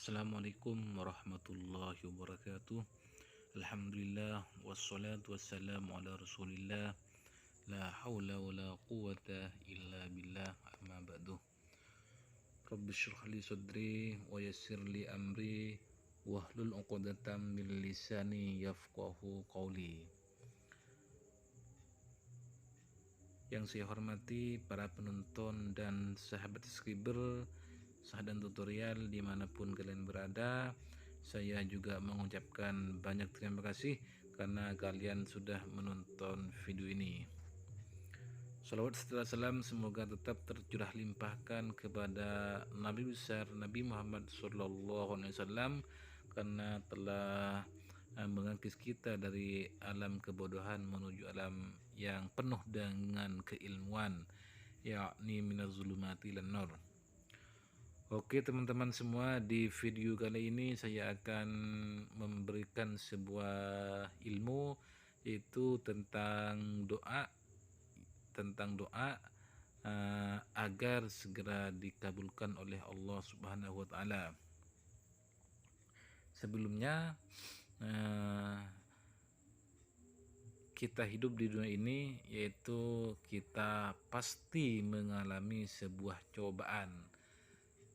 Assalamualaikum warahmatullahi wabarakatuh. Alhamdulillah wassalatu wassalamu ala Rasulillah. La haula wala quwata illa billah. Amma ba'du. Rabbi shrah li sadri wa yassir li amri wahlul 'uqdatam min lisani yafqahu qawli. Yang saya hormati para penonton dan sahabat subscriber dan tutorial dimanapun kalian berada, saya juga mengucapkan banyak terima kasih karena kalian sudah menonton video ini. Salawat serta salam semoga tetap tercurah limpahkan kepada Nabi besar Nabi Muhammad SAW, karena telah mengangkis kita dari alam kebodohan menuju alam yang penuh dengan keilmuan, yakni minaz zulumati ilan nur. Oke teman-teman semua, di video kali ini saya akan memberikan sebuah ilmu, yaitu tentang doa agar segera dikabulkan oleh Allah Subhanahu wa taala. Sebelumnya kita hidup di dunia ini, yaitu kita pasti mengalami sebuah cobaan.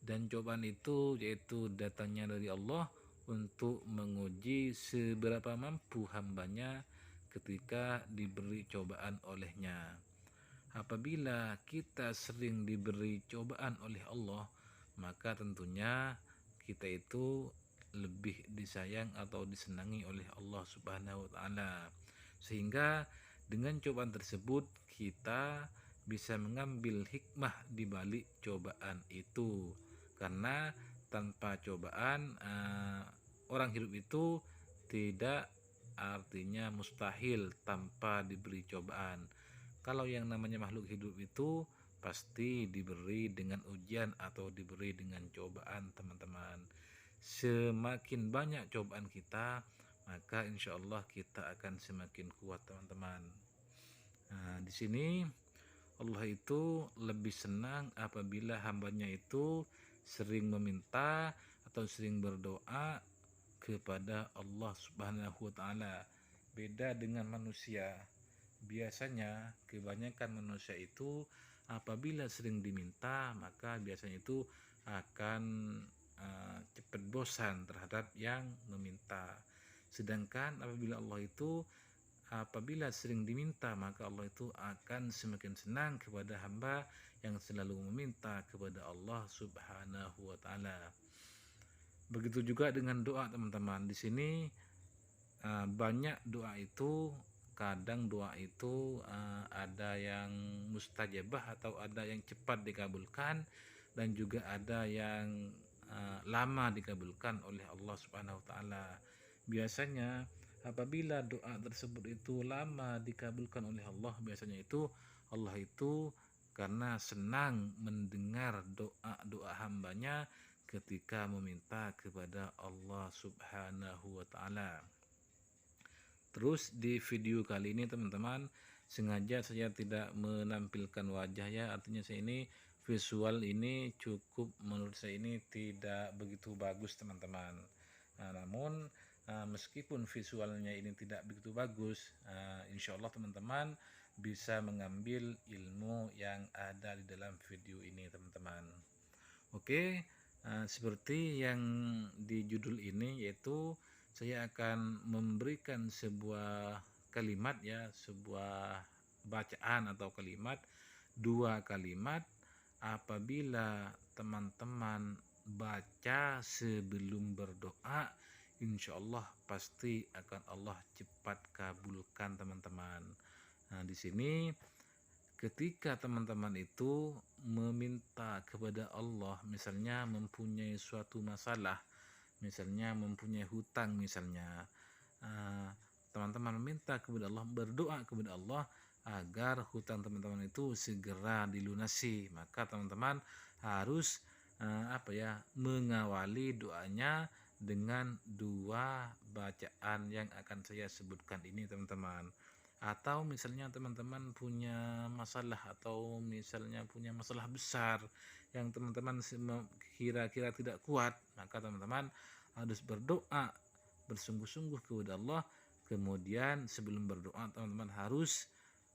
Dan cobaan itu yaitu datangnya dari Allah untuk menguji seberapa mampu hambanya ketika diberi cobaan olehnya. Apabila kita sering diberi cobaan oleh Allah, maka tentunya kita itu lebih disayang atau disenangi oleh Allah Subhanahu wa taala. Sehingga dengan cobaan tersebut kita bisa mengambil hikmah di balik cobaan itu. Karena tanpa cobaan orang hidup itu tidak, artinya mustahil tanpa diberi cobaan. Kalau yang namanya makhluk hidup itu pasti diberi dengan ujian atau diberi dengan cobaan, teman-teman. Semakin banyak cobaan kita, maka insya Allah kita akan semakin kuat, teman-teman. Di sini Allah itu lebih senang apabila hambanya itu sering meminta atau sering berdoa kepada Allah Subhanahu wa taala. Beda dengan manusia. Biasanya kebanyakan manusia itu apabila sering diminta, maka biasanya itu akan cepat bosan terhadap yang meminta. Sedangkan apabila sering diminta, maka Allah itu akan semakin senang kepada hamba yang selalu meminta kepada Allah Subhanahu wa taala. Begitu juga dengan doa, teman-teman. Di sini banyak doa itu, kadang doa itu ada yang mustajabah atau ada yang cepat dikabulkan, dan juga ada yang lama dikabulkan oleh Allah Subhanahu wa taala. Biasanya apabila doa tersebut itu lama dikabulkan oleh Allah, biasanya itu Allah itu karena senang mendengar doa hambanya ketika meminta kepada Allah Subhanahu wa taala. Terus di video kali ini, teman-teman, sengaja saya tidak menampilkan wajah ya, artinya saya ini visual ini cukup, menurut saya ini tidak begitu bagus, teman-teman. Namun meskipun visualnya ini tidak begitu bagus, insya Allah teman-teman bisa mengambil ilmu yang ada di dalam video ini, teman-teman. Oke, seperti yang di judul ini, yaitu saya akan memberikan sebuah kalimat ya, sebuah bacaan atau kalimat, 2 kalimat. Apabila teman-teman baca sebelum berdoa, insya Allah pasti akan Allah cepat kabulkan, teman-teman. Di sini ketika teman-teman itu meminta kepada Allah, misalnya mempunyai suatu masalah, misalnya mempunyai hutang, misalnya teman-teman meminta kepada Allah, berdoa kepada Allah agar hutang teman-teman itu segera dilunasi, maka teman-teman harus mengawali doanya dengan 2 bacaan yang akan saya sebutkan ini, teman-teman. Atau misalnya teman-teman punya masalah atau misalnya punya masalah besar yang teman-teman kira-kira tidak kuat, maka teman-teman harus berdoa bersungguh-sungguh kepada Allah. Kemudian sebelum berdoa teman-teman harus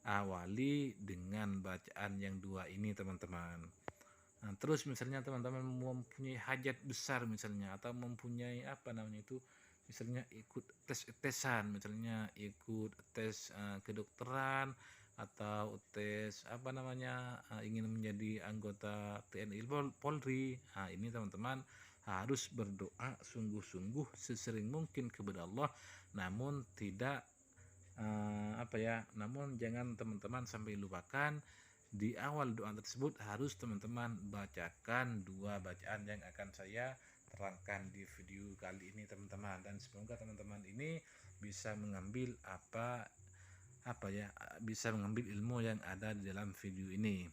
awali dengan bacaan yang dua ini teman-teman. Nah, terus misalnya teman-teman mempunyai hajat besar misalnya, atau mempunyai apa namanya itu, misalnya ikut tes-tesan, misalnya ikut tes kedokteran, atau tes apa namanya, ingin menjadi anggota TNI Polri. Nah, ini teman-teman harus berdoa sungguh-sungguh sesering mungkin kepada Allah, namun tidak namun jangan teman-teman sampai lupakan di awal doa tersebut harus teman-teman bacakan dua bacaan yang akan saya terangkan di video kali ini teman-teman, dan semoga teman-teman ini bisa mengambil bisa mengambil ilmu yang ada di dalam video ini.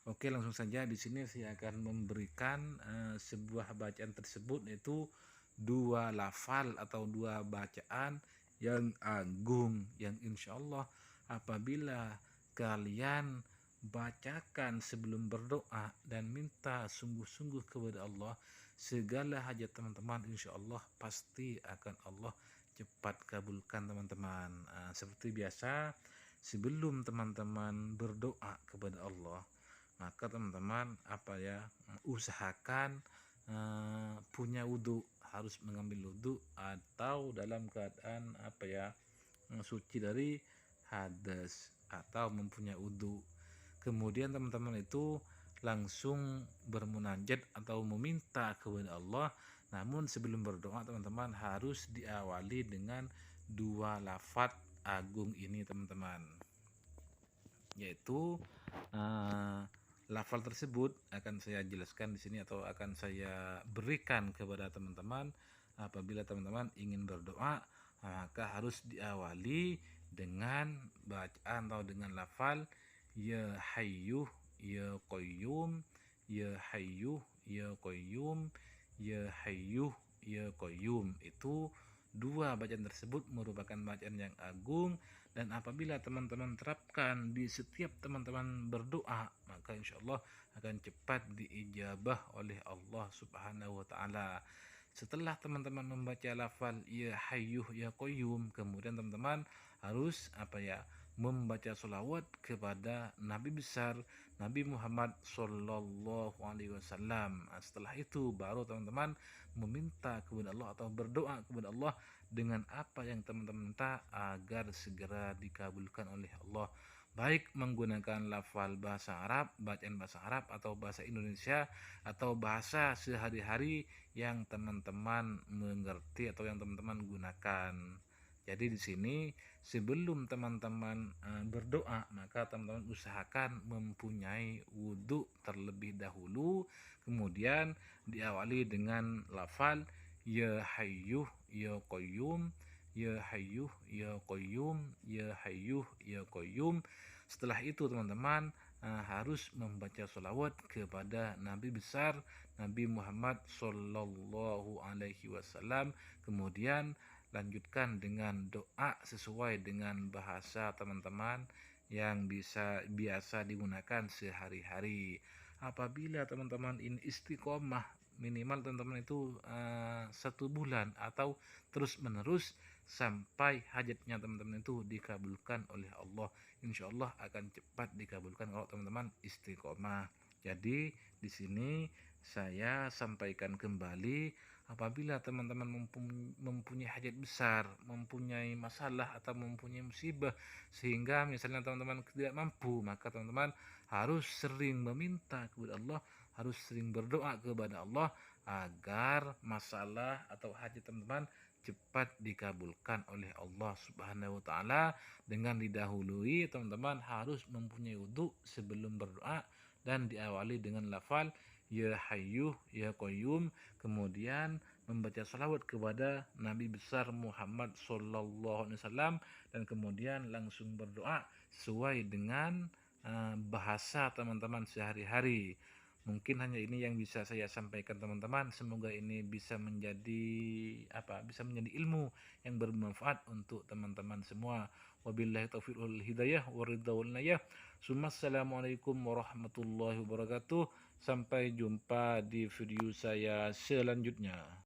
Oke, langsung saja di sini saya akan memberikan sebuah bacaan tersebut, yaitu dua lafal atau dua bacaan yang agung, yang insya Allah apabila kalian bacakan sebelum berdoa dan minta sungguh-sungguh kepada Allah, segala hajat teman-teman insya Allah pasti akan Allah cepat kabulkan teman-teman. Seperti biasa, sebelum teman-teman berdoa kepada Allah, maka teman-teman usahakan punya wudhu, harus mengambil wudhu atau dalam keadaan suci dari hadas atau mempunyai wudhu. Kemudian teman-teman itu langsung bermunajat atau meminta kepada Allah. Namun sebelum berdoa teman-teman harus diawali dengan dua lafaz agung ini teman-teman, yaitu lafal tersebut akan saya jelaskan di sini atau akan saya berikan kepada teman-teman. Apabila teman-teman ingin berdoa, maka harus diawali dengan bacaan atau dengan lafal ya hayyu ya qayyum, ya hayyu ya qayyum, ya hayyu ya qayyum. Itu dua bacaan tersebut merupakan bacaan yang agung, dan apabila teman-teman terapkan di setiap teman-teman berdoa, maka insya Allah akan cepat diijabah oleh Allah Subhanahu wa Ta'ala. Setelah teman-teman membaca lafal ya hayyu ya qayyum, kemudian teman-teman harus membaca sholawat kepada Nabi besar Nabi Muhammad Sallallahu Alaihi Wasallam. Setelah itu baru teman-teman meminta kepada Allah atau berdoa kepada Allah dengan apa yang teman-teman minta agar segera dikabulkan oleh Allah, baik menggunakan lafal bahasa Arab, bacaan bahasa Arab, atau bahasa Indonesia, atau bahasa sehari-hari yang teman-teman mengerti atau yang teman-teman gunakan. Jadi di sini sebelum teman-teman berdoa, maka teman-teman usahakan mempunyai wudhu terlebih dahulu, kemudian diawali dengan lafal ya hayyu ya qayyum, ya hayyu ya qayyum, ya hayyu ya qayyum. Setelah itu teman-teman harus membaca sholawat kepada Nabi besar Nabi Muhammad Sallallahu Alaihi Wasallam. Kemudian lanjutkan dengan doa sesuai dengan bahasa teman-teman yang biasa digunakan sehari-hari. Apabila teman-teman ini istiqomah, minimal teman-teman itu 1 bulan atau terus menerus sampai hajatnya teman-teman itu dikabulkan oleh Allah, insya Allah akan cepat dikabulkan kalau teman-teman istiqomah. Jadi di sini saya sampaikan kembali, apabila teman-teman mempunyai hajat besar, mempunyai masalah atau mempunyai musibah sehingga misalnya teman-teman tidak mampu, maka teman-teman harus sering meminta kepada Allah, harus sering berdoa kepada Allah agar masalah atau hajat teman-teman cepat dikabulkan oleh Allah Subhanahu wa Ta'ala. Dengan didahului teman-teman harus mempunyai wudhu sebelum berdoa dan diawali dengan lafal ya hayyu ya qayyum, kemudian membaca salawat kepada Nabi besar Muhammad Sallallahu Alaihi Wasallam, dan kemudian langsung berdoa sesuai dengan bahasa teman-teman sehari-hari. Mungkin hanya ini yang bisa saya sampaikan teman-teman. Semoga ini bisa menjadi ilmu yang bermanfaat untuk teman-teman semua. Wabillahi taufiq wal hidayah waridha wal nayah. Assalamualaikum warahmatullahi wabarakatuh. Sampai jumpa di video saya selanjutnya.